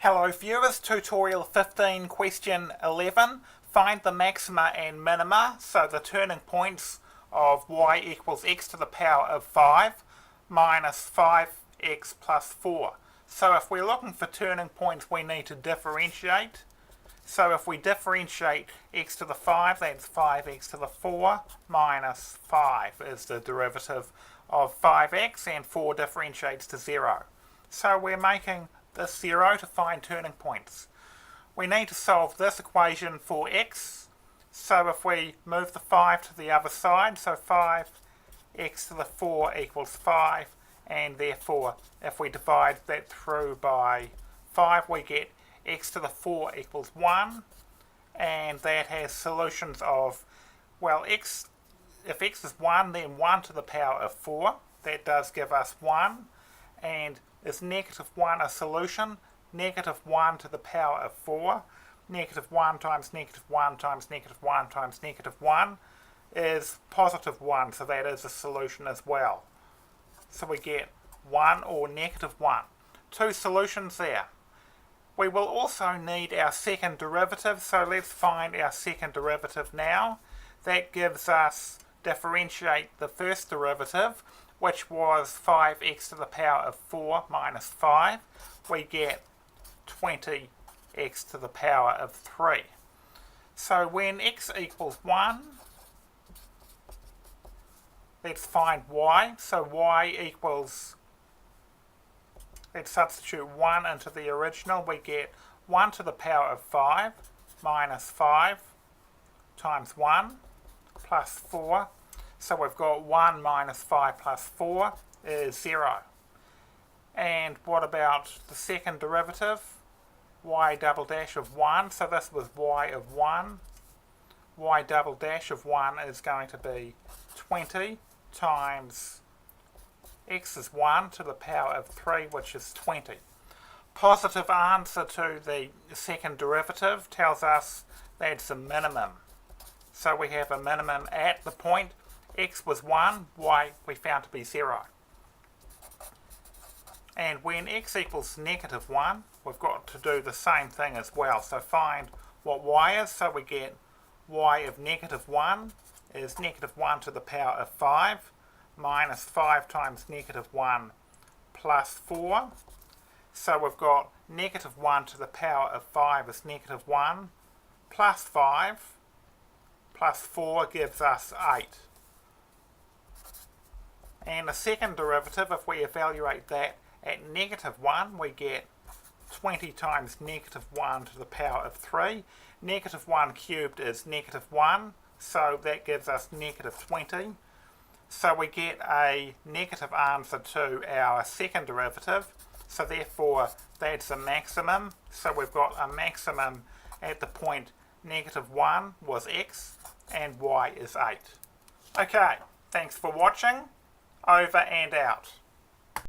Hello viewers, tutorial 15, question 11. Find the maxima and minima, so the turning points of y equals x to the power of 5 minus 5x plus 4. So if we're looking for turning points, we need to differentiate. So if we differentiate x to the 5, that's 5x to the 4 minus 5 is the derivative of 5x, and 4 differentiates to 0. So we're making this 0 to find turning points. We need to solve this equation for x. So if we move the 5 to the other side, so 5x to the 4 equals 5, and therefore if we divide that through by 5, we get x to the 4 equals 1, and that has solutions of, well, if x is 1, then 1 to the power of 4. That does give us 1. And is negative 1 a solution? Negative 1 to the power of 4. Negative 1 times negative 1 times negative 1 times negative 1 is positive 1, so that is a solution as well. So we get 1 or negative 1. Two solutions there. We will also need our second derivative, so let's find our second derivative now. That gives us, differentiate the first derivative, which was 5x to the power of 4 minus 5. We get 20x to the power of 3. So when x equals 1, let's find y. So y equals, let's substitute 1 into the original. We get 1 to the power of 5 minus 5 times 1 plus 4. So we've got 1 minus 5 plus 4 is 0. And what about the second derivative? Y double dash of 1. So this was y of 1. Y double dash of 1 is going to be 20 times x is 1 to the power of 3, which is 20. Positive answer to the second derivative tells us that's a minimum. So we have a minimum at the point x was 1, y we found to be 0. And when x equals negative 1, we've got to do the same thing as well. So find what y is. So we get y of negative 1 is negative 1 to the power of 5 minus 5 times negative 1 plus 4. So we've got negative 1 to the power of 5 is negative 1 plus 5 plus 4 gives us 8. And the second derivative, if we evaluate that at negative 1, we get 20 times negative 1 to the power of 3. Negative 1 cubed is negative 1, so that gives us negative 20. So we get a negative answer to our second derivative, so therefore that's a maximum. So we've got a maximum at the point negative 1 was x, and y is 8. Okay, thanks for watching. Over and out.